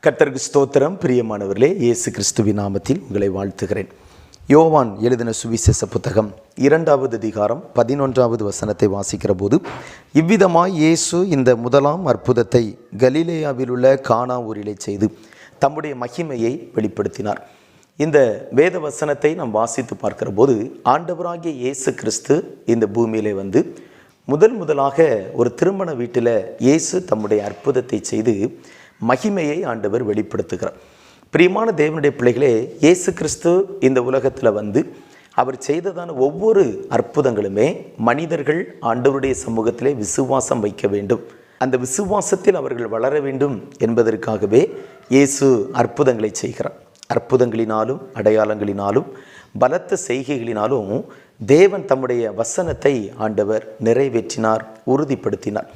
கர்த்தருக்கு ஸ்தோத்திரம். பிரியமானவர்களே, இயேசு கிறிஸ்துவின் நாமத்தில் உங்களை வாழ்த்துகிறேன். யோவான் எழுதின சுவிசேஷ புத்தகம் 2வது அதிகாரம் 11வது வசனத்தை வாசிக்கிற போது, இவ்விதமாய் இயேசு இந்த முதலாம் அற்புதத்தை கலிலேயாவில் உள்ள கானா ஊரிலே செய்து தம்முடைய மகிமையை வெளிப்படுத்தினார். இந்த வேத வசனத்தை நாம் வாசித்து பார்க்கிற போது, ஆண்டவராகிய இயேசு கிறிஸ்து இந்த பூமியிலே வந்து முதலாக ஒரு திருமண வீட்டில் இயேசு தம்முடைய அற்புதத்தை செய்து மகிமையை ஆண்டவர் வெளிப்படுத்துகிறார். பிரியமான தேவனுடைய பிள்ளைகளே, இயேசு கிறிஸ்து இந்த உலகத்தில் வந்து அவர் செய்ததான ஒவ்வொரு அற்புதங்களுமே மனிதர்கள் ஆண்டவருடைய சமூகத்திலே விசுவாசம் வைக்க வேண்டும், அந்த விசுவாசத்தில் அவர்கள் வளர வேண்டும் என்பதற்காகவே இயேசு அற்புதங்களை செய்கிறார். அற்புதங்களினாலும் அடையாளங்களினாலும் பலத்த செய்கைகளினாலும் தேவன் தம்முடைய வசனத்தை ஆண்டவர் நிறைவேற்றினார், உறுதிப்படுத்தினார்.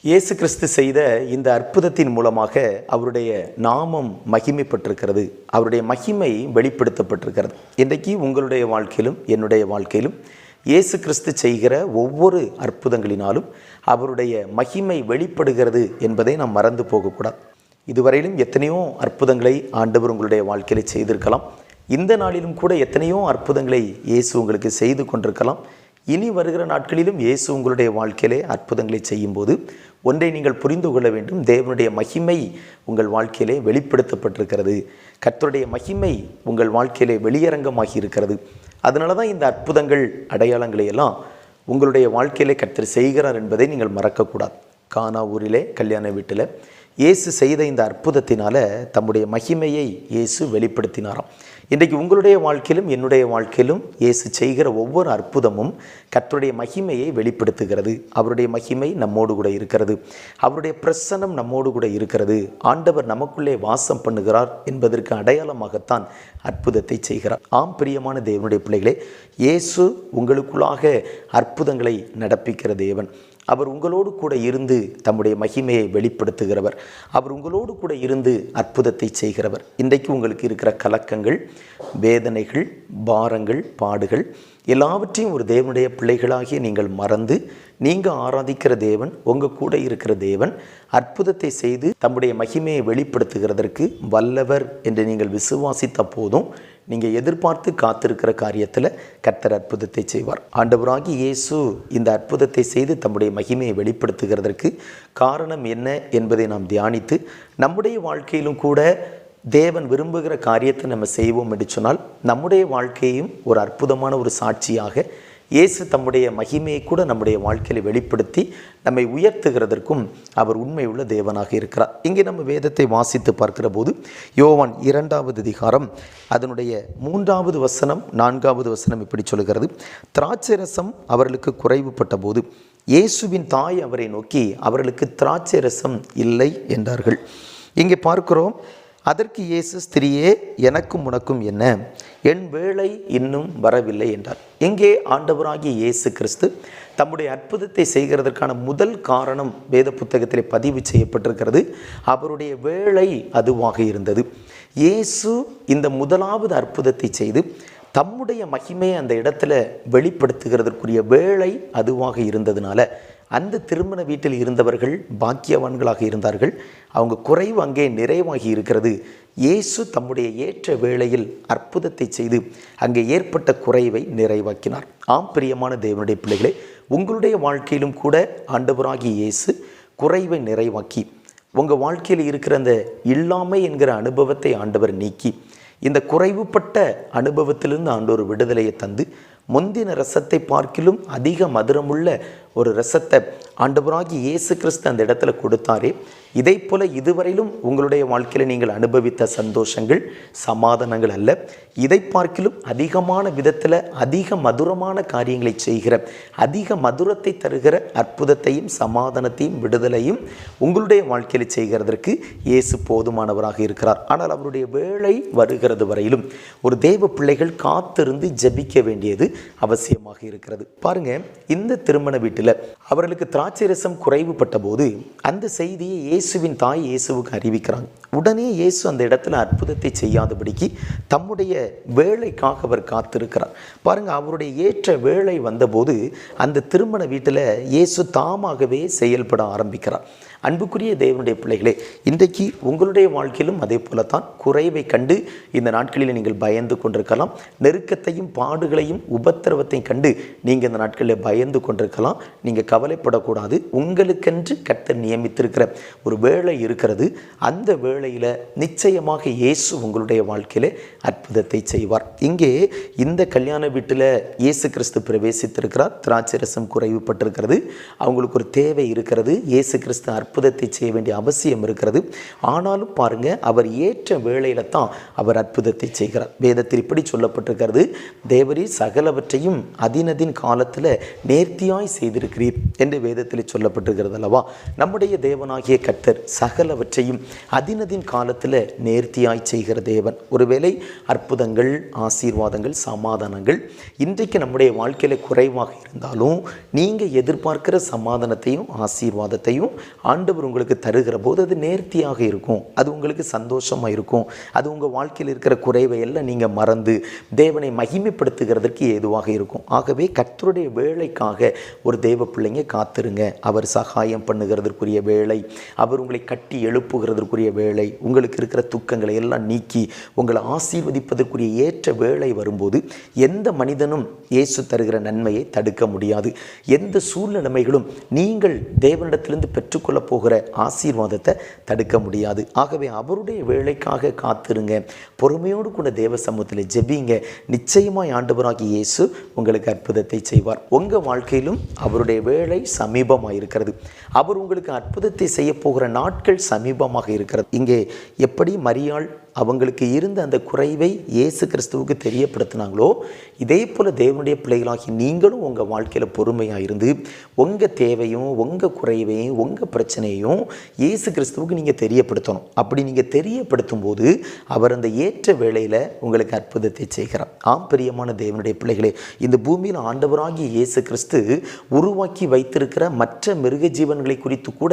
இயேசு கிறிஸ்து செய்த இந்த அற்புதத்தின் மூலமாக அவருடைய நாமம் மகிமைப்பட்டிருக்கிறது, அவருடைய மகிமை வெளிப்படுத்தப்பட்டிருக்கிறது. இன்றைக்கு உங்களுடைய வாழ்க்கையிலும் என்னுடைய வாழ்க்கையிலும் இயேசு கிறிஸ்து செய்கிற ஒவ்வொரு அற்புதங்களினாலும் அவருடைய மகிமை வெளிப்படுகிறது என்பதை நாம் மறந்து போகக்கூடாது. இதுவரையிலும் எத்தனையோ அற்புதங்களை ஆண்டவர் உங்களுடைய வாழ்க்கையில் செய்திருக்கலாம். இந்த நாளிலும் கூட எத்தனையோ அற்புதங்களை இயேசு உங்களுக்கு செய்து கொண்டிருக்கலாம். இனி வருகிற நாட்களிலும் இயேசு உங்களுடைய வாழ்க்கையிலே அற்புதங்களை செய்யும்போது ஒன்றை நீங்கள் புரிந்து கொள்ள வேண்டும், தேவனுடைய மகிமை உங்கள் வாழ்க்கையிலே வெளிப்படுத்தப்பட்டிருக்கிறது, கர்த்தருடைய மகிமை உங்கள் வாழ்க்கையிலே வெளியரங்கமாகி இருக்கிறது. அதனால தான் இந்த அற்புதங்கள் அடையாளங்களை எல்லாம் உங்களுடைய வாழ்க்கையிலே கர்த்தர் செய்கிறார் என்பதை நீங்கள் மறக்கக்கூடாது. கானா ஊரிலே கல்யாண வீட்டில் இயேசு செய்த இந்த அற்புதத்தினால தம்முடைய மகிமையை இயேசு வெளிப்படுத்தினாராம். இன்றைக்கு உங்களுடைய வாழ்க்கையிலும் என்னுடைய வாழ்க்கையிலும் இயேசு செய்கிற ஒவ்வொரு அற்புதமும் கர்த்தருடைய மகிமையை வெளிப்படுத்துகிறது. அவருடைய மகிமை நம்மோடு கூட இருக்கிறது, அவருடைய பிரசன்னம் நம்மோடு கூட இருக்கிறது, ஆண்டவர் நமக்குள்ளே வாசம் பண்ணுகிறார் என்பதற்கு அடையாளமாகத்தான் அற்புதத்தை செய்கிறார். ஆம் பிரியமான தேவனுடைய பிள்ளைகளே, இயேசு உங்களுக்குள்ளாக அற்புதங்களை நடப்பிக்கிற தேவன். அவர் உங்களோடு கூட இருந்து தம்முடைய மகிமையை வெளிப்படுத்துகிறவர். அவர் உங்களோடு கூட இருந்து அற்புதத்தை செய்கிறவர். இன்றைக்கு உங்களுக்கு இருக்கிற கலக்கங்கள், வேதனைகள், பாரங்கள், பாடுகள் எல்லாவற்றையும் ஒரு தேவனுடைய பிள்ளைகளாகிய நீங்கள் மறந்து, நீங்கள் ஆராதிக்கிற தேவன், உங்கள் கூட இருக்கிற தேவன் அற்புதத்தை செய்து தம்முடைய மகிமையை வெளிப்படுத்துகிறதற்கு வல்லவர் என்று நீங்கள் விசுவாசித்த போதும் நீங்கள் எதிர்பார்த்து காத்திருக்கிற காரியத்தில் கர்த்தர் அற்புதத்தை செய்வார். ஆண்டவராகி இயேசு இந்த அற்புதத்தை செய்து தம்முடைய மகிமையை வெளிப்படுத்துகிறதற்கு காரணம் என்ன என்பதை நாம் தியானித்து, நம்முடைய வாழ்க்கையிலும் கூட தேவன் விரும்புகிற காரியத்தை நம்ம செய்வோம் என்று சொன்னால், நம்முடைய வாழ்க்கையும் ஒரு அற்புதமான ஒரு சாட்சியாக இயேசு தம்முடைய மகிமையை கூட நம்முடைய வாழ்க்கையில் வெளிப்படுத்தி நம்மை உயர்த்துகிறதற்கும் அவர் உண்மையுள்ள தேவனாக இருக்கிறார். இங்கே நம்ம வேதத்தை வாசித்து பார்க்கிற போது, யோவான் 2வது அதிகாரம் அதனுடைய 3வது வசனம் 4வது வசனம் இப்படி சொல்கிறது, திராட்சை ரசம் அவர்களுக்கு குறைவுபட்ட போது இயேசுவின் தாய் அவரை நோக்கி, அவர்களுக்கு திராட்சை ரசம் இல்லை என்றார்கள். இங்கே பார்க்கிறோம், அதற்கு இயேசு, ஸ்திரியே, எனக்கும் உனக்கும் என்ன, என் வேளை இன்னும் வரவில்லை என்றார். இங்கே ஆண்டவராகிய இயேசு கிறிஸ்து தம்முடைய அற்புதத்தை செய்கிறதற்கான முதல் காரணம் வேத புத்தகத்திலே பதிவு செய்யப்பட்டிருக்கிறது. அவருடைய வேளை அதுவாக இருந்தது. இயேசு இந்த முதலாவது அற்புதத்தை செய்து தம்முடைய மகிமையை அந்த இடத்துல வெளிப்படுத்துகிறதற்குரிய வேளை அதுவாக இருந்ததுனால அந்த திருமண வீட்டில் இருந்தவர்கள் பாக்கியவான்களாக இருந்தார்கள். அவங்க குறைவு அங்கே நிறைவாகி இருக்கிறது. இயேசு தம்முடைய ஏற்ற வேளையில் அற்புதத்தை செய்து அங்கே ஏற்பட்ட குறைவை நிறைவாக்கினார். ஆம் பிரியமான தேவனுடைய பிள்ளைகளே, உங்களுடைய வாழ்க்கையிலும் கூட ஆண்டவராகிய இயேசு குறைவை நிறைவாக்கி உங்கள் வாழ்க்கையில் இருக்கிற அந்த இல்லாமை என்கிற அனுபவத்தை ஆண்டவர் நீக்கி இந்த குறைவுபட்ட அனுபவத்திலிருந்து ஆண்டவர் விடுதலையை தந்து முந்தின ரசத்தை பார்க்கிலும் அதிக மதுரமுள்ள ஒரு ரசத்தை ஆண்டவராகிய இயேசு கிறிஸ்து அந்த இடத்துல கொடுத்தாரே, இதை போல இதுவரையிலும் உங்களுடைய வாழ்க்கையில் நீங்கள் அனுபவித்த சந்தோஷங்கள், சமாதானங்கள் அல்ல, இதை பார்க்கிலும் அதிகமான விதத்தில் அதிக மதுரமான காரியங்களை செய்கிற, அதிக மதுரத்தை தருகிற அற்புதத்தையும் சமாதானத்தையும் விடுதலையும் உங்களுடைய வாழ்க்கையில் செய்கிறதற்கு இயேசு போதுமானவராக இருக்கிறார். ஆனால் அவருடைய வேளை வருகிறது வரையிலும் ஒரு தேவ பிள்ளைகள் காத்திருந்து ஜெபிக்க வேண்டியது அவசியமாக இருக்கிறது. பாருங்க, இந்த திருமண வீட்டில் அவர்களுக்கு திராட்சை ரசம் குறைவுபட்ட போது அந்த செய்தியை இயேசுவின் தாய் இயேசுவுக்கு அறிவிக்கிறாங்க. உடனே இயேசு அந்த இடத்துல அற்புதத்தை செய்யாதபடிக்கு தம்முடைய வேலைக்காக அவர் காத்திருக்கிறார். பாருங்க, அவருடைய ஏற்ற வேளை வந்தபோது அந்த திருமண வீட்டில் இயேசு தாமாகவே செயல்பட ஆரம்பிக்கிறார். அன்புக்குரிய தேவனுடைய பிள்ளைகளே, இன்றைக்கு உங்களுடைய வாழ்க்கையிலும் அதே போலத்தான் குறைவை கண்டு இந்த நாட்களில் நீங்கள் பயந்து கொண்டிருக்கலாம். நெருக்கத்தையும் பாடுகளையும் உபத்திரவத்தையும் கண்டு நீங்கள் இந்த நாட்களில் பயந்து கொண்டிருக்கலாம். நீங்கள் கவலைப்படக்கூடாது. உங்களுக்கென்று கர்த்தர் நியமித்திருக்கிற ஒரு வேலை இருக்கிறது. அந்த வேளையில் நிச்சயமாக இயேசு உங்களுடைய வாழ்க்கையில் அற்புதத்தை செய்வார். இங்கே இந்த கல்யாண வீட்டில் இயேசு கிறிஸ்து பிரவேசித்திருக்கிறார். திராட்சை ரசம் குறைவுபட்டிருக்கிறது. அவங்களுக்கு ஒரு தேவை இருக்கிறது. இயேசு கிறிஸ்து அற்புதத்தை செய்ய வேண்டிய அவசியம் இருக்கிறது. ஆனாலும் பாருங்க, அவர் ஏற்ற வேளையில தான் அவர் அற்புதத்தை செய்கிறார். வேதத்தில் இப்படி சொல்லப்பட்டிருக்கிறது, தேவரீ சகலவற்றையும் அதினதின் காலத்தில் நேர்த்தியாய் செய்திருக்கிறீர் என்று வேதத்தில் சொல்லப்பட்டிருக்கிறது அல்லவா? நம்முடைய தேவனாகிய கர்த்தர் சகலவற்றையும் அதினதின் காலத்தில் நேர்த்தியாய் செய்கிற தேவன். ஒருவேளை அற்புதங்கள், ஆசீர்வாதங்கள், சமாதானங்கள் இன்றைக்கு நம்முடைய வாழ்க்கையில் குறைவாக இருந்தாலும் நீங்கள் எதிர்பார்க்கிற சமாதானத்தையும் ஆசீர்வாதத்தையும் ஆண்டவர் உங்களுக்கு தருகிற போது அது நேர்த்தியாக இருக்கும். அது உங்களுக்கு சந்தோஷமாக இருக்கும். அது உங்கள் வாழ்க்கையில் இருக்கிற குறைவை எல்லாம் நீங்கள் மறந்து தேவனை மகிமைப்படுத்துகிறதற்கு ஏதுவாக இருக்கும். ஆகவே கர்த்தருடைய வேலைக்காக ஒரு தேவ பிள்ளைங்க காத்திருங்க. அவர் சகாயம் பண்ணுகிறதற்குரிய வேலை, அவர் உங்களை கட்டி எழுப்புகிறதற்குரிய வேலை, உங்களுக்கு இருக்கிற துக்கங்களை எல்லாம் நீக்கி உங்களை ஆசீர்வதிப்பதற்குரிய ஏற்ற வேலை வரும்போது எந்த மனிதனும் இயேசு தருகிற நன்மையை தடுக்க முடியாது. எந்த சூழ்நிலைமைகளும் நீங்கள் தேவனிடத்திலிருந்து பெற்றுக்கொள்ளப் போகிற ஆசீர்வாதத்தை தடுக்க முடியாது. ஆகவே அவருடைய வேலைக்காக காத்திருங்க. பொறுமையோடு கூட தேவ சமூகத்தில் ஜெபிங்க. நிச்சயமாய் ஆண்டவராகிய இயேசு உங்களுக்கு அற்புதத்தை செய்வார். உங்கள் வாழ்க்கையிலும் அவருடைய வேலை சமீபமாக இருக்கிறது. அவர் உங்களுக்கு அற்புதத்தை செய்ய போகிற நாட்கள் சமீபமாக இருக்கிறது. இங்கே எப்படி மரியாள் அவங்களுக்கு இருந்த அந்த குறைவை இயேசு கிறிஸ்துவுக்கு தெரியப்படுத்தினாங்களோ, இதே போல் தேவனுடைய பிள்ளைகளாகி நீங்களும் உங்கள் வாழ்க்கையில் பொறுமையாக இருந்து உங்கள் தேவையும் உங்கள் குறைவையும் உங்கள் பிரச்சனையும் இயேசு கிறிஸ்துவுக்கு நீங்கள் தெரியப்படுத்தணும். அப்படி நீங்கள் தெரியப்படுத்தும் போது அவர் அந்த ஏற்ற வேளையில் உங்களுக்கு அற்புதத்தை செய்கிறார். ஆம் பிரியமான தேவனுடைய பிள்ளைகளே, இந்த பூமியில் ஆண்டவராகிய இயேசு கிறிஸ்து உருவாக்கி வைத்திருக்கிற மற்ற மிருக ஜீவன்களை குறித்து கூட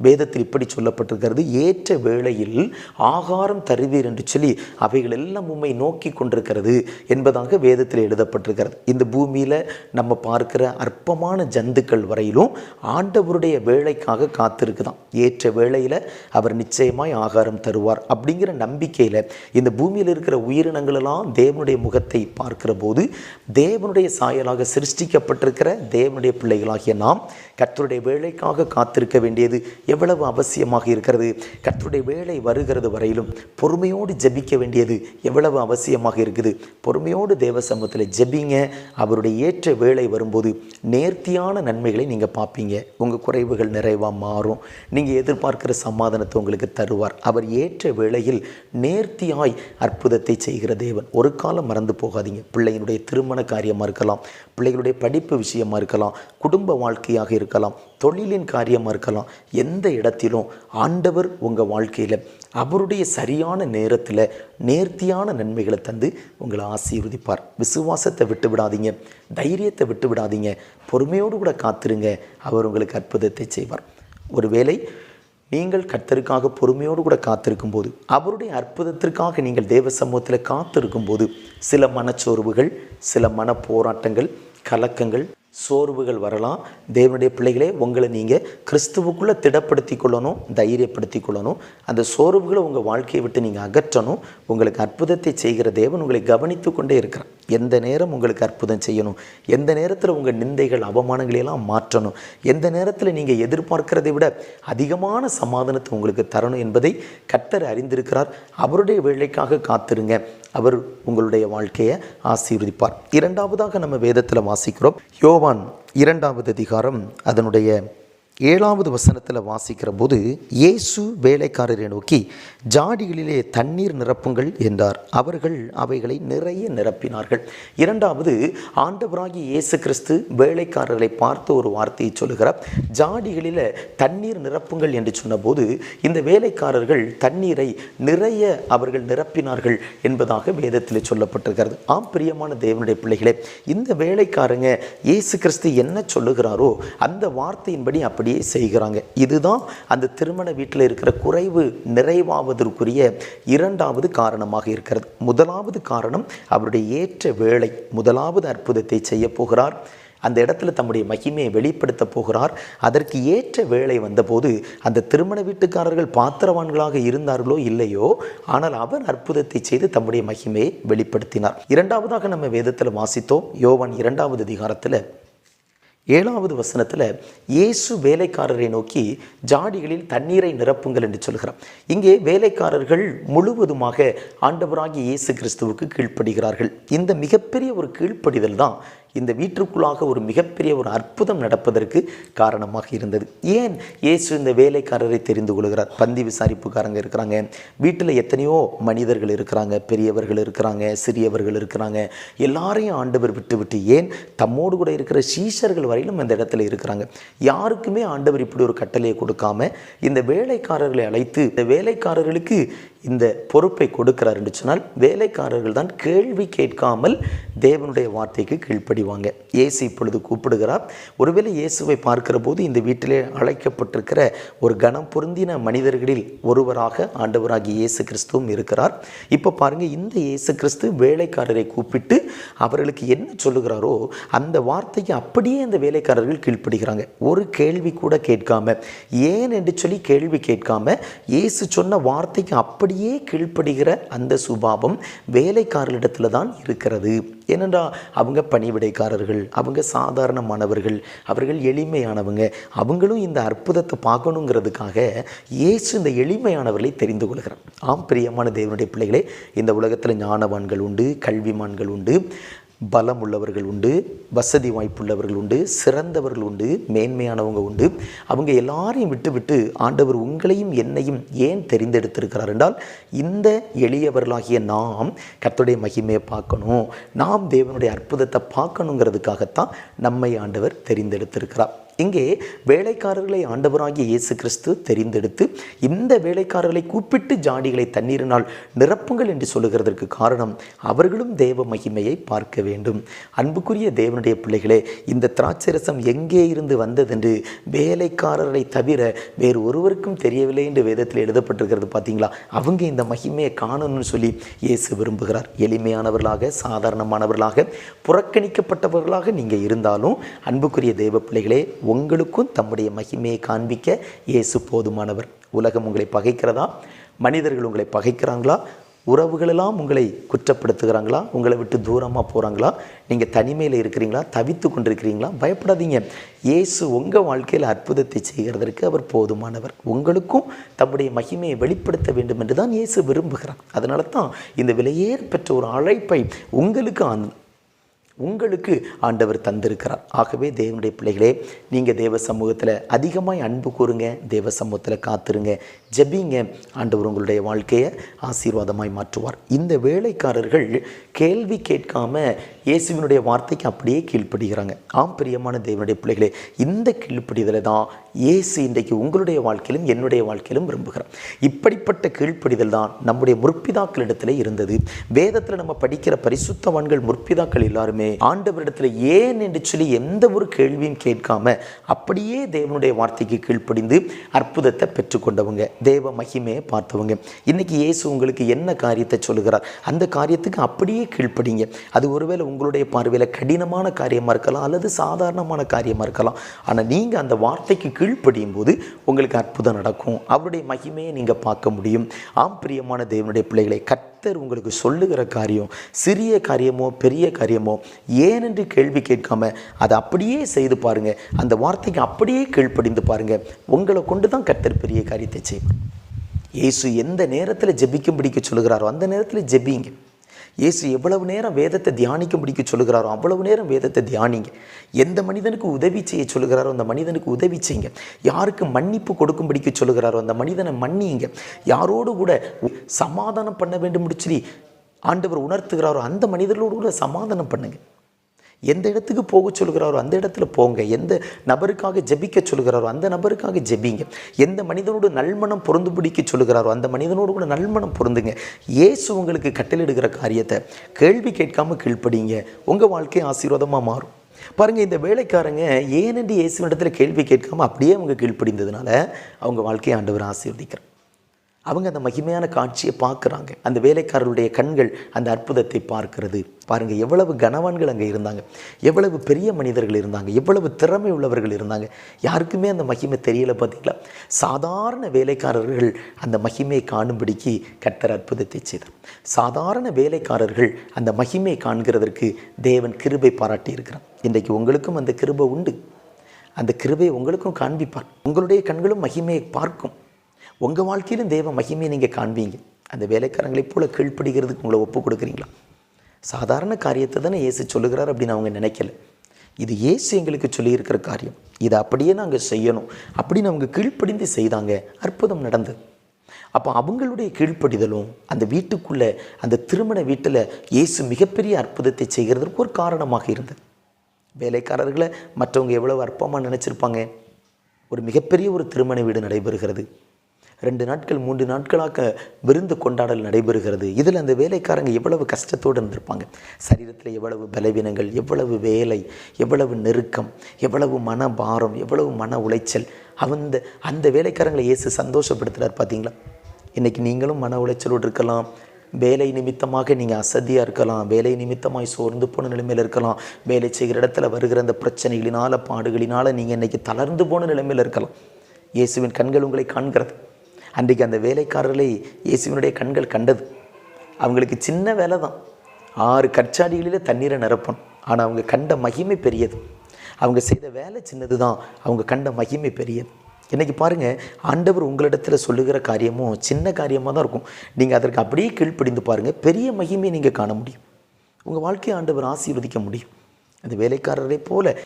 வேதத்தில் இப்படி சொல்லப்பட்டிருக்கிறது, ஏற்ற வேளையில் ஆகாரம் தருவீர் என்று சொல்லி அவைகள் எல்லாம் உம்மை நோக்கி கொண்டிருக்கிறது என்பதாக வேதத்தில் எழுதப்பட்டிருக்கிறது. இந்த பூமியில் நம்ம பார்க்கிற அற்பமான ஜந்துக்கள் வரையிலும் ஆண்டவருடைய வேலைக்காக காத்திருக்குதான். ஏற்ற வேளையில் அவர் நிச்சயமாய் ஆகாரம் தருவார் அப்படிங்கிற நம்பிக்கையில் இந்த பூமியில் இருக்கிற உயிரினங்கள் எல்லாம் தேவனுடைய முகத்தை பார்க்கிற போது தேவனுடைய சாயலாக சிருஷ்டிக்கப்பட்டிருக்கிற தேவனுடைய பிள்ளைகளாகிய நாம் கர்த்தருடைய வேலைக்காக காத்திருக்க வேண்டியது எவ்வளவு அவசியமாக இருக்கிறது. கர்த்தருடைய வேலை வருகிறது வரையிலும் பொறுமையோடு ஜெபிக்க வேண்டியது எவ்வளவு அவசியமாக இருக்குது. பொறுமையோடு தேவ சமூகத்தில் ஜெபிங்க. அவருடைய ஏற்ற வேலை வரும்போது நேர்த்தியான நன்மைகளை நீங்கள் பார்ப்பீங்க. உங்கள் குறைவுகள் நிறைவாக மாறும். நீங்கள் எதிர்பார்க்கிற சமாதானத்தை உங்களுக்கு தருவார். அவர் ஏற்ற வேளையில் நேர்த்தியாய் அற்புதத்தை செய்கிற தேவன். ஒரு காலம் மறந்து போகாதீங்க. பிள்ளைகளுடைய திருமண காரியமாக இருக்கலாம், பிள்ளைகளுடைய படிப்பு விஷயமாக இருக்கலாம், குடும்ப வாழ்க்கையாக இருக்கலாம், தொழிலின் காரியமாக இருக்கலாம், எந்த இடத்திலும் ஆண்டவர் உங்கள் வாழ்க்கையில் அவருடைய சரியான நேரத்தில் நேர்த்தியான நன்மைகளை தந்து உங்களை ஆசீர்வதிப்பார். விசுவாசத்தை விட்டு விடாதீங்க, தைரியத்தை விட்டு விடாதீங்க. பொறுமையோடு கூட காத்திருங்க. அவர் உங்களுக்கு அற்புதத்தை செய்வார். ஒருவேளை நீங்கள் கர்த்தருக்காக பொறுமையோடு கூட காத்திருக்கும் போது, அவருடைய அற்புதத்திற்காக நீங்கள் தேவ சமூகத்தில் காத்திருக்கும் போது சில மனச்சோர்வுகள், சில மன போராட்டங்கள், கலக்கங்கள், சோர்வுகள் வரலாம். தேவனுடைய பிள்ளைகளே, உங்களை நீங்கள் கிறிஸ்துவுக்குள்ளே திடப்படுத்தி கொள்ளணும், தைரியப்படுத்தி கொள்ளணும். அந்த சோர்வுகளை உங்கள் வாழ்க்கையை விட்டு நீங்கள் அகற்றணும். உங்களுக்கு அற்புதத்தை செய்கிற தேவன் உங்களை கவனித்து கொண்டே இருக்கிறார். எந்த நேரம் உங்களுக்கு அற்புதம் செய்யணும், எந்த நேரத்தில் உங்கள் நிந்தைகள் அவமானங்களையெல்லாம் மாற்றணும், எந்த நேரத்தில் நீங்கள் எதிர்பார்க்கிறதை விட அதிகமான சமாதானத்தை உங்களுக்கு தரணும் என்பதை கர்த்தர் அறிந்திருக்கிறார். அவருடைய வேலைக்காக காத்திருங்க. அவர் உங்களுடைய வாழ்க்கையை ஆசீர்வதிப்பார். இரண்டாவதாக நம்ம வேதத்தில் வாசிக்கிறோம். யோவான் 2வது அதிகாரம் அதனுடைய 7வது வசனத்தில் வாசிக்கிற போது, இயேசு வேலைக்காரரை நோக்கி ஜாடிகளிலே தண்ணீர் நிரப்புங்கள் என்றார். அவர்கள் அவைகளை நிறைய நிரப்பினார்கள். இரண்டாவது, ஆண்டவராகிய இயேசு கிறிஸ்து வேலைக்காரர்களை பார்த்து ஒரு வார்த்தையை சொல்லுகிறார். ஜாடிகளில் தண்ணீர் நிரப்புங்கள் என்று சொன்னபோது இந்த வேலைக்காரர்கள் தண்ணீரை நிறைய அவர்கள் நிரப்பினார்கள் என்பதாக வேதத்தில் சொல்லப்பட்டிருக்கிறது. ஆம் பிரியமான தேவனுடைய பிள்ளைகளே, இந்த வேலைக்காரங்க இயேசு கிறிஸ்து என்ன சொல்லுகிறாரோ அந்த வார்த்தையின்படி அப்படியே செய்கிறாங்க. இதுதான் அந்த திருமண வீட்டில் இருக்கிற குறைவு நிறைவாவதற்குரிய இரண்டாவது காரணமாக இருக்கிறது. முதலாவது காரணம் அவருடைய ஏற்ற வேளை. முதலாவது அற்புதத்தை செய்ய போகிறார். அந்த இடத்துல தம்முடைய மகிமையை வெளிப்படுத்த போகிறார். அதற்கு ஏற்ற வேளை வந்தபோது அந்த திருமண வீட்டுக்காரர்கள் பாத்திரவான்களாக இருந்தார்களோ இல்லையோ, ஆனால் அவர் அற்புதத்தை செய்து தம்முடைய மகிமையை வெளிப்படுத்தினார். இரண்டாவதாக நம்ம வேதத்தில் வாசித்தோம், யோவான் 2வது அதிகாரத்தில் 7வது வசனத்தில் இயேசு வேலைக்காரரை நோக்கி ஜாடிகளில் தண்ணீரை நிரப்புங்கள் என்று சொல்கிறார். இங்கே வேலைக்காரர்கள் முழுவதுமாக ஆண்டவராகிய இயேசு கிறிஸ்துவுக்கு கீழ்ப்படுகிறார்கள். இந்த மிகப்பெரிய ஒரு கீழ்ப்படிதல் தான் இந்த வீட்டிற்குள்ளாக ஒரு மிகப்பெரிய ஒரு அற்புதம் நடப்பதற்கு காரணமாக இருந்தது. ஏன் இயேசு இந்த வேலைக்காரரை தெரிந்து கொள்கிறார்? பந்தி விசாரிப்புக்காரங்க இருக்கிறாங்க, வீட்டில் எத்தனையோ மனிதர்கள் இருக்கிறாங்க, பெரியவர்கள் இருக்கிறாங்க, சிறியவர்கள் இருக்கிறாங்க, எல்லாரையும் ஆண்டவர் விட்டு ஏன் தம்மோடு கூட இருக்கிற சீஷர்கள் வரையிலும் அந்த இடத்துல இருக்கிறாங்க. யாருக்குமே ஆண்டவர் இப்படி ஒரு கட்டளையை கொடுக்காம இந்த வேலைக்காரர்களை அழைத்து இந்த வேலைக்காரர்களுக்கு இந்த பொறுப்பை கொடுக்கிறார் என்று சொன்னால், வேலைக்காரர்கள் தான் கேள்வி கேட்காமல் தேவனுடைய வார்த்தைக்கு கீழ்ப்படிவாங்க. இயேசு இப்பொழுது கூப்பிடுகிறார். ஒருவேளை இயேசுவை பார்க்கிற போது இந்த வீட்டிலே அழைக்கப்பட்டிருக்கிற ஒரு கனம் பொருந்தின மனிதர்களில் ஒருவராக ஆண்டவராகிய இயேசு கிறிஸ்துவும் இருக்கிறார். இப்போ பாருங்க, இந்த இயேசு கிறிஸ்து வேலைக்காரரை கூப்பிட்டு அவர்களுக்கு என்ன சொல்லுகிறாரோ அந்த வார்த்தைக்கு அப்படியே அந்த வேலைக்காரர்கள் கீழ்ப்படுகிறாங்க. ஒரு கேள்வி கூட கேட்காம, ஏன் என்று சொல்லி கேள்வி கேட்காம இயேசு சொன்ன வார்த்தைக்கு அப்படியே கீழ்ப்படுகிற அந்த சுபாவம் வேலைக்காரர்களிடத்துல தான் இருக்கிறது. ஏனென்றால் அவங்க பணிவிடைக்காரர்கள், அவங்க சாதாரணமானவர்கள், அவர்கள் எளிமையானவங்க. அவங்களும் இந்த அற்புதத்தை பார்க்கணுங்கிறதுக்காக இயேசு இந்த எளிமையானவர்களை தெரிந்து கொள்கிறார். ஆம் பிரியமான தேவனுடைய பிள்ளைகளே, இந்த உலகத்தில் ஞானவான்கள் உண்டு, கல்விமான்கள் உண்டு, பலம் உள்ளவர்கள் உண்டு, வசதி வாய்ப்புள்ளவர்கள் உண்டு, சிறந்தவர்கள் உண்டு, மேன்மையானவங்க உண்டு. அவங்க எல்லாரையும் விட்டு ஆண்டவர் உங்களையும் என்னையும் ஏன் தெரிந்தெடுத்திருக்கிறார் என்றால், இந்த எளியவர்களாகிய நாம் கர்த்தருடைய மகிமையை பார்க்கணும், நாம் தேவனுடைய அற்புதத்தை பார்க்கணுங்கிறதுக்காகத்தான் நம்மை ஆண்டவர் தெரிந்தெடுத்திருக்கிறார். இங்கே வேலைக்காரர்களை ஆண்டவராகிய இயேசு கிறிஸ்து தெரிந்தெடுத்து இந்த வேலைக்காரர்களை கூப்பிட்டு ஜாடிகளை தண்ணீரினால் நிரப்புங்கள் என்று சொல்லுகிறதற்கு காரணம், அவர்களும் தேவ மகிமையை பார்க்க வேண்டும். அன்புக்குரிய தேவனுடைய பிள்ளைகளே, இந்த திராட்சரசம் எங்கே இருந்து வந்ததென்று வேலைக்காரரை தவிர வேறு ஒருவருக்கும் தெரியவில்லை என்று வேதத்தில் எழுதப்பட்டிருக்கிறது. பார்த்தீங்களா? அவங்க இந்த மகிமையை காணணும்னு சொல்லி இயேசு விரும்புகிறார். எளிமையானவர்களாக, சாதாரணமானவர்களாக, புறக்கணிக்கப்பட்டவர்களாக நீங்கள் இருந்தாலும் அன்புக்குரிய தேவ பிள்ளைகளே, உங்களுக்கும் தம்முடைய மகிமையை காண்பிக்க இயேசு போதுமானவர். உலகம் உங்களை பகைக்கிறதா? மனிதர்கள் உங்களை பகைக்கிறாங்களா? உறவுகளெல்லாம் உங்களை குற்றப்படுத்துகிறாங்களா? உங்களை விட்டு தூரமாக போகிறாங்களா? நீங்கள் தனிமையில் இருக்கிறீங்களா? தவித்து கொண்டிருக்கிறீங்களா? பயப்படாதீங்க. இயேசு உங்கள் வாழ்க்கையில் அற்புதத்தை செய்கிறதற்கு அவர் போதுமானவர். உங்களுக்கும் தம்முடைய மகிமையை வெளிப்படுத்த வேண்டும் என்று தான் இயேசு விரும்புகிறார். அதனால தான் இந்த விலையேற பெற்ற ஒரு அழைப்பை உங்களுக்கு ஆண்டவர் தந்திருக்கிறார். ஆகவே தேவனுடைய பிள்ளைகளே, நீங்கள் தேவ சமூகத்தில் அதிகமாய் அன்பு கூறுங்க, தேவ சமூகத்தில் காத்துருங்க, ஜெபிங்க. ஆண்டவர் உங்களுடைய வாழ்க்கையை ஆசீர்வாதமாய் மாற்றுவார். இந்த வேலைக்காரர்கள் கேள்வி கேட்காம இயேசுவினுடைய வார்த்தைக்கு அப்படியே கீழ்ப்படுகிறாங்க. ஆம் பிரியமான தேவனுடைய பிள்ளைகளே, இந்த கீழ்ப்படிதலை தான் இயேசு இன்றைக்கு உங்களுடைய வாழ்க்கையிலும் என்னுடைய வாழ்க்கையிலும் விரும்புகிறார். இப்படிப்பட்ட கீழ்ப்படிதல் தான் நம்முடைய முற்பிதாக்களிடத்தில் இருந்தது. வேதத்தில் நம்ம படிக்கிற பரிசுத்தவான்கள் முற்பிதாக்கள் எல்லாருமே ஆண்டவரிடத்தில் ஏன் என்று சொல்லி எந்த ஒரு கேள்வியும் கேட்காம அப்படியே தேவனுடைய வார்த்தைக்கு கீழ்ப்படிந்து அற்புதத்தை பெற்றுக்கொண்டவங்க, தேவ மகிமையை பார்த்தவங்க. இன்னைக்கு இயேசு உங்களுக்கு என்ன காரியத்தை சொல்லுகிறார், அந்த காரியத்துக்கு அப்படியே கீழ்ப்படிங்க. அது ஒருவேளை உங்களுடைய பார்வையில் கடினமான காரியமாக இருக்கலாம், அல்லது சாதாரணமான காரியமாக இருக்கலாம். ஆனால் நீங்கள் அந்த வார்த்தைக்கு கீழ்ப்படியும் போது உங்களுக்கு அற்புதம் நடக்கும். அவருடைய மகிமையை நீங்கள் பார்க்க முடியும். ஆம் பிரியமான தேவனுடைய பிள்ளைகளை, கர்த்தர் உங்களுக்கு சொல்லுகிற காரியம் சிறிய காரியமோ பெரிய காரியமோ ஏனென்று கேள்வி கேட்காம அதை அப்படியே செய்து பாருங்க. அந்த வார்த்தைக்கு அப்படியே கீழ்ப்படிந்து பாருங்க. உங்களை கொண்டு தான் கர்த்தர் பெரிய காரியத்தை செய்வார். இயேசு எந்த நேரத்தில் ஜெபிக்கும்படிக்க சொல்லுகிறாரோ அந்த நேரத்தில் ஜெபிங்க. இயேசு எவ்வளவு நேரம் வேதத்தை தியானிக்கும்படிக்க சொல்லுகிறாரோ அவ்வளவு நேரம் வேதத்தை தியானிங்க. எந்த மனிதனுக்கு உதவி செய்ய சொல்லுகிறாரோ அந்த மனிதனுக்கு உதவி செய்யுங்க. யாருக்கு மன்னிப்பு கொடுக்கும்படிக்க சொல்லுகிறாரோ அந்த மனிதனை மன்னியுங்க. யாரோடு கூட சமாதானம் பண்ண வேண்டும் சொல்லி ஆண்டவர் உணர்த்துகிறாரோ அந்த மனிதர்களோடு கூட சமாதானம் பண்ணுங்க. எந்த இடத்துக்கு போக சொல்கிறாரோ அந்த இடத்துல போங்க. எந்த நபருக்காக ஜெபிக்க சொல்கிறாரோ அந்த நபருக்காக ஜெபிங்க. எந்த மனிதனோடு நல்மனம் பொருந்து பிடிக்க சொல்கிறாரோ அந்த மனிதனோடு கூட நல்மனம் பொருந்துங்க. இயேசு உங்களுக்கு கட்டளையிடுகிற காரியத்தை கேள்வி கேட்காம கீழ்ப்படிங்க. உங்கள் வாழ்க்கை ஆசீர்வாதமாக மாறும். பாருங்கள், இந்த வேலைக்காரங்க ஏனென்று இயேசுவிடத்தில் கேள்வி கேட்காம அப்படியே அவங்க கீழ்ப்படிந்ததுனால அவங்க வாழ்க்கையை ஆண்டவர் ஆசீர்வதிக்கிறார். அவங்க அந்த மகிமையான காட்சியை பார்க்குறாங்க. அந்த வேலைக்காரருடைய கண்கள் அந்த அற்புதத்தை பார்க்கிறது. பாருங்கள், எவ்வளவு கனவான்கள் அங்கே இருந்தாங்க, எவ்வளவு பெரிய மனிதர்கள் இருந்தாங்க, எவ்வளவு திறமை உள்ளவர்கள் இருந்தாங்க. யாருக்குமே அந்த மகிமை தெரியலை. பார்த்தீங்களா? சாதாரண வேலைக்காரர்கள் அந்த மகிமையை காணும்படிக்கு கர்த்தர் அற்புதத்தை செய்தார். சாதாரண வேலைக்காரர்கள் அந்த மகிமையை காண்கிறதற்கு தேவன் கிருபை பாராட்டி இருக்கிறார். இன்றைக்கு உங்களுக்கும் அந்த கிருபை உண்டு. அந்த கிருபையை உங்களுக்கும் காண்பிப்பார். உங்களுடைய கண்களும் மகிமையை பார்க்கும். உங்கள் வாழ்க்கையிலும் தேவ மகிமையை நீங்கள் காண்பீங்க. அந்த வேலைக்காரங்களைப் போல கீழ்ப்படுகிறதுக்கு உங்களை ஒப்பு கொடுக்குறீங்களா? சாதாரண காரியத்தை தானே இயேசு சொல்லுகிறார் அப்படின்னு அவங்க நினைக்கல. இது இயேசு எங்களுக்கு சொல்லியிருக்கிற காரியம், இதை அப்படியே நாங்கள் செய்யணும் அப்படின்னு அவங்க கீழ்ப்படிந்து செய்தாங்க. அற்புதம் நடந்தது. அப்போ அவங்களுடைய கீழ்ப்படிதலும் அந்த வீட்டுக்குள்ளே, அந்த திருமண வீட்டில் இயேசு மிகப்பெரிய அற்புதத்தை செய்கிறதற்கு ஒரு காரணமாக இருந்தது. வேலைக்காரர்களை மற்றவங்க எவ்வளவு அற்பமாக நினச்சிருப்பாங்க. ஒரு மிகப்பெரிய ஒரு திருமண வீடு நடைபெறுகிறது. 2 நாட்கள் 3 நாட்களாக விருந்து கொண்டாடல் நடைபெறுகிறது. இதில் அந்த வேலைக்காரங்க எவ்வளவு கஷ்டத்தோடு இருந்திருப்பாங்க. சரீரத்தில் எவ்வளவு பலவீனங்கள், எவ்வளவு வேலை, எவ்வளவு நெருக்கம், எவ்வளவு மன பாரம், எவ்வளவு மன உளைச்சல். அந்த வேலைக்காரங்களை இயேசு சந்தோஷப்படுத்துகிறார். பார்த்தீங்களா? இன்றைக்கி நீங்களும் மன உளைச்சலோடு இருக்கலாம். வேலை நிமித்தமாக நீங்கள் அசதியாக இருக்கலாம். வேலை நிமித்தமாக சோர்ந்து போன நிலைமையில் இருக்கலாம். வேலை செய்கிற இடத்துல வருகிற அந்த பிரச்சனைகளினால், பாடுகளினால் நீங்கள் இன்றைக்கி தளர்ந்து போன நிலைமையில் இருக்கலாம். இயேசுவின் கண்கள் உங்களை காண்கிறது. அன்றைக்கு அந்த வேலைக்காரர்களை இயேசுவினுடைய கண்கள் கண்டது. அவங்களுக்கு சின்ன வேலை தான், 6 கற்சாடிகளில் தண்ணீரை நிரப்பணும். ஆனால் அவங்க கண்ட மகிமை பெரியது. அவங்க செய்த வேலை சின்னது தான், அவங்க கண்ட மகிமை பெரியது. இன்றைக்கி பாருங்கள், ஆண்டவர் உங்களிடத்தில் சொல்லுகிற காரியமும் சின்ன காரியமாக தான் இருக்கும். நீங்கள் அதற்கு அப்படியே கீழ்ப்படிந்து பாருங்கள், பெரிய மகிமையை நீங்கள் காண முடியும். உங்கள் வாழ்க்கையை ஆண்டவர் ஆசீர்வதிக்க முடியும். அந்த வேலைக்காரரை போல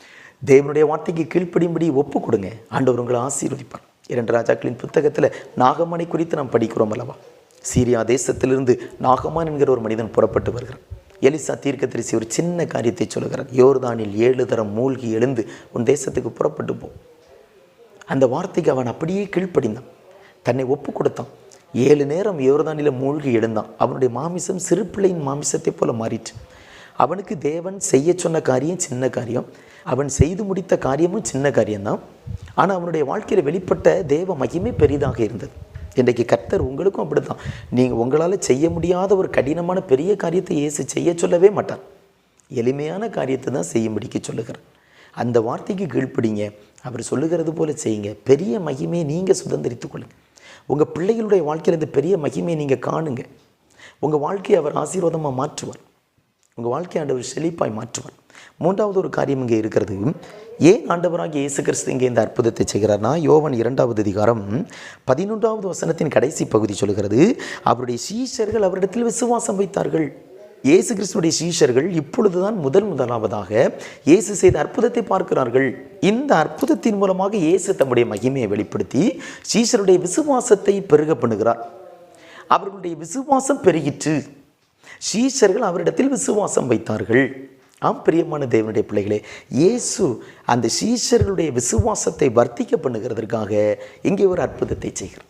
தேவனுடைய வார்த்தைக்கு கீழ்ப்படியும்படி ஒப்பு கொடுங்க. ஆண்டவர் உங்களை ஆசீர்வதிப்பார். 2 ராஜாக்களின் புத்தகத்தில் நாகமானை குறித்து நாம் படிக்கிறோம் அல்லவா? சீரியா தேசத்திலிருந்து நாகமான் என்கிற ஒரு மனிதன் புறப்பட்டு வருகிறார். எலிசா தீர்க்கதரிசி ஒரு சின்ன காரியத்தை சொல்லுகிறார். யோர்தானில் 7 தரம் மூழ்கி எழுந்து உன் தேசத்துக்கு புறப்பட்டு போ. அந்த வார்த்தைக்கு அவன் அப்படியே கீழ்ப்படிந்தான், தன்னை ஒப்பு கொடுத்தான். 7 நேரம் யோர்தானில் மூழ்கி எழுந்தான். அவனுடைய மாமிசம் சிறு பிள்ளையின் மாமிசத்தை போல மாறிற்று. அவனுக்கு தேவன் செய்ய சொன்ன காரியம் சின்ன காரியம், அவன் செய்து முடித்த காரியமும் சின்ன காரியம்தான். ஆனால் அவனுடைய வாழ்க்கையில் வெளிப்பட்ட தேவ மகிமை பெரிதாக இருந்தது. இன்றைக்கு கர்த்தர் உங்களுக்கும் அப்படி தான். நீங்கள் உங்களால் செய்ய முடியாத ஒரு கடினமான பெரிய காரியத்தை இயேசு செய்ய சொல்லவே மாட்டார். எளிமையான காரியத்தை தான் செய்யும்படிக்கு சொல்லுகிறார். அந்த வார்த்தைக்கு கீழ்ப்படிங்க, அவர் சொல்லுகிறது போல செய்யுங்க. பெரிய மகிமையை நீங்கள் சுதந்திரித்துக் கொள்ளுங்க. உங்கள் பிள்ளைகளுடைய வாழ்க்கையில் இந்த பெரிய மகிமையை நீங்கள் காணுங்க. உங்கள் வாழ்க்கையை அவர் ஆசீர்வாதமாக மாற்றுவார். உங்கள் வாழ்க்கை ஆண்டவர் செழிப்பாய் மாற்றுவார். 3வது ஒரு காரியம் இங்கே இருக்கிறது. ஏன் ஆண்டவராகிய இயேசு கிறிஸ்து இங்கே இந்த அற்புதத்தை செய்கிறார்னா, யோவான் 2வது அதிகாரம் 11வது வசனத்தின் கடைசி பகுதி சொல்கிறது, அவருடைய சீஷர்கள் அவரிடத்தில் விசுவாசம் வைத்தார்கள். இயேசு கிறிஸ்துடைய சீஷர்கள் இப்பொழுதுதான் முதலாவதாக இயேசு செய்த அற்புதத்தை பார்க்கிறார்கள். இந்த அற்புதத்தின் மூலமாக இயேசு தம்முடைய மகிமையை வெளிப்படுத்தி சீஷருடைய விசுவாசத்தை பெருக பண்ணுகிறார். அவர்களுடைய விசுவாசம் பெருகிற்று. சீஷர்கள் அவரிடத்தில் விசுவாசம் வைத்தார்கள். ஆம் பிரியமான தேவனுடைய பிள்ளைகளே, இயேசு அந்த சீஷர்களுடைய விசுவாசத்தை வர்த்திக்க பண்ணுகிறதற்காக இங்கே ஒரு அற்புதத்தை செய்கிறார்.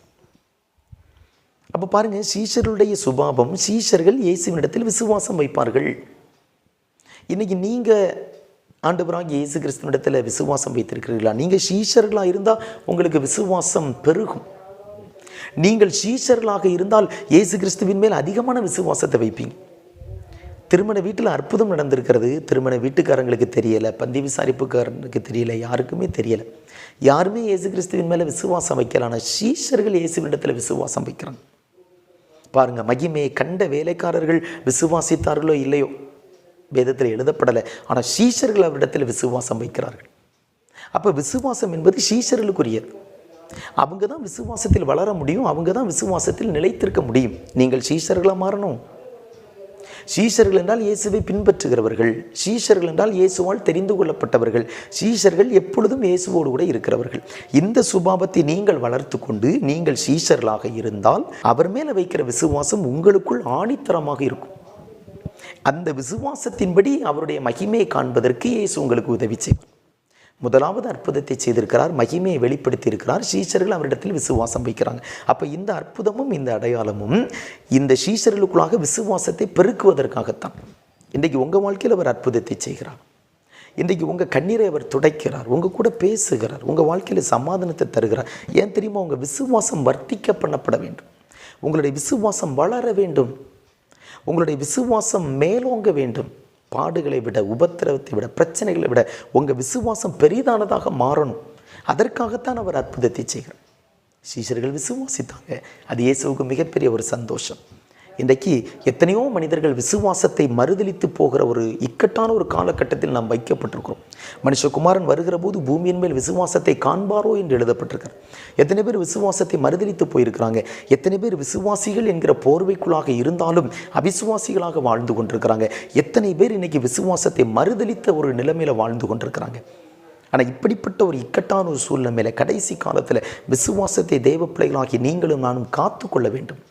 அப்போ பாருங்கள், சீஷர்களுடைய சுபாவம், சீஷர்கள் இயேசுவினிடத்தில் விசுவாசம் வைப்பார்கள். இன்றைக்கி நீங்கள் ஆண்டவராகிய இயேசு கிறிஸ்துவினிடத்தில் விசுவாசம் வைத்திருக்கிறீர்களா? நீங்கள் சீஷர்களாக இருந்தால் உங்களுக்கு விசுவாசம் பெருகும். நீங்கள் சீஷர்களாக இருந்தால் இயேசு கிறிஸ்துவின் மேல் அதிகமான விசுவாசத்தை வைப்பீங்க. திருமண வீட்டில் அற்புதம் நடந்திருக்கிறது. திருமண வீட்டுக்காரங்களுக்கு தெரியலை, பந்தி விசாரிப்புக்காரனுக்கு தெரியலை, யாருக்குமே தெரியலை. யாருமே இயேசு கிறிஸ்துவின் மேலே விசுவாசம் வைக்கல. ஆனால் சீஷர்கள் இயேசுவினிடத்தில் விசுவாசம் வைக்கிறாங்க. பாருங்கள், மகிமையை கண்ட வேலைக்காரர்கள் விசுவாசித்தார்களோ இல்லையோ வேதத்தில் எழுதப்படலை. ஆனால் சீஷர்கள் அவரிடத்தில் விசுவாசம் வைக்கிறார்கள். அப்போ விசுவாசம் என்பது சீஷர்களுக்குரியது. அவங்க தான் விசுவாசத்தில் வளர முடியும், அவங்க தான் விசுவாசத்தில் நிலைத்திருக்க முடியும். நீங்கள் சீஷர்களாக மாறணும். சீஷர்கள் என்றால் இயேசுவை பின்பற்றுகிறவர்கள், சீஷர்கள் என்றால் இயேசுவால் தெரிந்து கொள்ளப்பட்டவர்கள், சீஷர்கள் எப்பொழுதும் இயேசுவோடு கூட இருக்கிறவர்கள். இந்த சுபாவத்தை நீங்கள் வளர்த்து கொண்டு நீங்கள் சீஷர்களாக இருந்தால் அவர் மேலே வைக்கிற விசுவாசம் உங்களுக்குள் ஆணித்தரமாக இருக்கும். அந்த விசுவாசத்தின்படி அவருடைய மகிமையை காண்பதற்கு இயேசு உங்களுக்கு உதவி செய்வார். முதலாவது அற்புதத்தை செய்திருக்கிறார், மகிமையை வெளிப்படுத்தி இருக்கிறார். சீஷர்கள் அவரிடத்தில் விசுவாசம் வைக்கிறாங்க. அப்போ இந்த அற்புதமும் இந்த அடையாளமும் இந்த சீஷர்களுக்குள்ளாக விசுவாசத்தை பெருக்குவதற்காகத்தான். இன்றைக்கு உங்கள் வாழ்க்கையில் அவர் அற்புதத்தை செய்கிறார். இன்றைக்கு உங்கள் கண்ணீரை அவர் துடைக்கிறார், உங்கள் கூட பேசுகிறார், உங்கள் வாழ்க்கையில் சமாதானத்தை தருகிறார். ஏன் தெரியுமா? உங்கள் விசுவாசம் வர்த்திக்க பண்ணப்பட வேண்டும். உங்களுடைய விசுவாசம் வளர வேண்டும். உங்களுடைய விசுவாசம் மேலோங்க வேண்டும். பாடுகளை விட, உபத்திரவத்தை விட, பிரச்சனைகளை விட உங்கள் விசுவாசம் பெரிதானதாக மாறணும். அதற்காகத்தான் அவர் அற்புதத்தை செய்கிறார். சீஷர்கள் விசுவாசித்தாங்க. அது இயேசுவுக்கு மிகப்பெரிய ஒரு சந்தோஷம். இன்றைக்கு எத்தனையோ மனிதர்கள் விசுவாசத்தை மறுதலித்து போகிற ஒரு இக்கட்டான ஒரு காலகட்டத்தில் நாம் வைக்கப்பட்டிருக்கிறோம். மனுஷகுமாரன் வருகிற போது பூமியின் மேல் விசுவாசத்தை காண்பாரோ என்று எழுதப்பட்டிருக்கிறார். எத்தனை பேர் விசுவாசத்தை மறுதலித்து போயிருக்கிறாங்க. எத்தனை பேர் விசுவாசிகள் என்கிற போர்வைக்குள்ளாக இருந்தாலும் அவிசுவாசிகளாக வாழ்ந்து கொண்டிருக்கிறாங்க. எத்தனை பேர் இன்னைக்கு விசுவாசத்தை மறுதலித்த ஒரு நிலைமையில் வாழ்ந்து கொண்டிருக்கிறாங்க. ஆனால் இப்படிப்பட்ட ஒரு இக்கட்டான ஒரு சூழ்நிலையில் கடைசி காலத்தில் விசுவாசத்தை தேவ பிள்ளைகளாகி நீங்களும் நானும் காத்து கொள்ள வேண்டும்.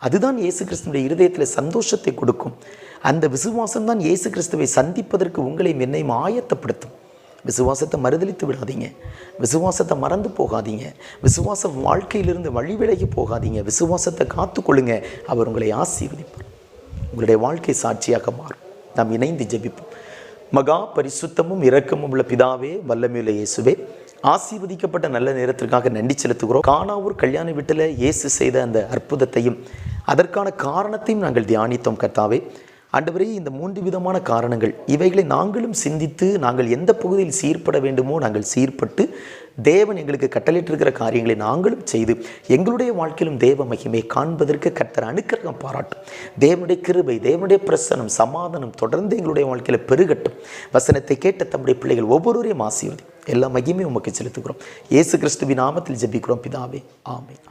அதுதான் இயேசு கிறிஸ்துவுடைய இருதயத்தில் சந்தோஷத்தை கொடுக்கும். அந்த விசுவாசம் தான் இயேசு கிறிஸ்துவை சந்திப்பதற்கு உங்களையும் என்னையும் ஆயத்தப்படுத்தும். விசுவாசத்தை மறுதலித்து விடாதீங்க. விசுவாசத்தை மறந்து போகாதீங்க. விசுவாச வாழ்க்கையிலிருந்து வழி விலகி போகாதீங்க. விசுவாசத்தை காத்துக்கொள்ளுங்க. அவர் உங்களை ஆசீர்வதிப்பார். உங்களுடைய வாழ்க்கை சாட்சியாக மாறும். நாம் இணைந்து ஜெபிப்போம். மகா பரிசுத்தமும் இரக்கமும் உள்ள பிதாவே, வல்லமையுள்ள இயேசுவே, ஆசீர்வதிக்கப்பட்ட நல்ல நேரத்திற்காக நன்றி செலுத்துகிறோம். கானாவூர் கல்யாண வீட்டில் இயேசு செய்த அந்த அற்புதத்தையும் அதற்கான காரணத்தையும் நாங்கள் தியானித்தோம். கர்த்தாவே, ஆண்டவரே, இந்த 3 விதமான காரணங்கள், இவைகளை நாங்களும் சிந்தித்து நாங்கள் எந்த பகுதியில் சீர்பட வேண்டுமோ நாங்கள் சீர்பட்டு தேவன் எங்களுக்கு கட்டளையிட்டிருக்கிற காரியங்களை நாங்களும் செய்து எங்களுடைய வாழ்க்கையிலும் தேவ மகிமை காண்பதற்கு கர்த்தர் அனுக்கிரகம் பாராட்டும். தேவனுடைய கிருபை, தேவனுடைய பிரசன்னம், சமாதானம் தொடர்ந்து எங்களுடைய வாழ்க்கையில் பெருகட்டும். வசனத்தை கேட்ட தம்முடைய பிள்ளைகள் ஒவ்வொருவரையும் ஆசீர்வதி. எல்லா மகிமையும் உமக்கு செலுத்துகிறோம். இயேசு கிறிஸ்துவின் நாமத்தில் ஜெபிக்கிறோம் பிதாவே, ஆமென்.